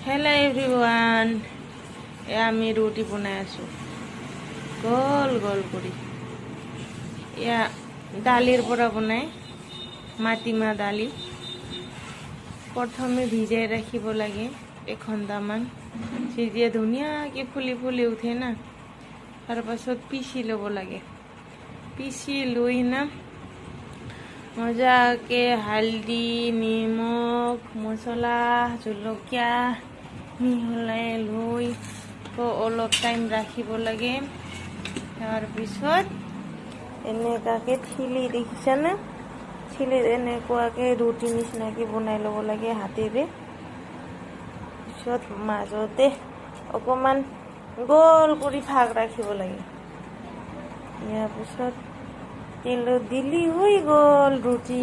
Hello everyone. আমি রুটি বনাই আছো গোল গোল করি দালির পরা বনাই মাটিমাহ দালি প্রথমে ভিজাই রাখিব লাগে এঘণ্টামান সিজিয়ে ধুনীয়াকৈ ফুলি ফুলি উঠে না তাৰপাছত পিচি ল'ব লাগে পিচি লৈ না মজাকে হালদি নিমখ মছলা জলকীয়া মিহলাই লৈ অলপ টাইম ৰাখিব লাগে তাৰপিছত এনেকুৱাকৈ ঠিলি দেখিছানে ঠিলি এনেকুৱাকৈ ৰুটি নিচিনাকৈ বনাই ল'ব লাগে হাতেৰে পিছত মাজতে অকণমান গোল কৰি ভাগ ৰাখিব লাগে ইয়াৰ পিছত তেলত দিলি হৈ গ'ল ৰুটি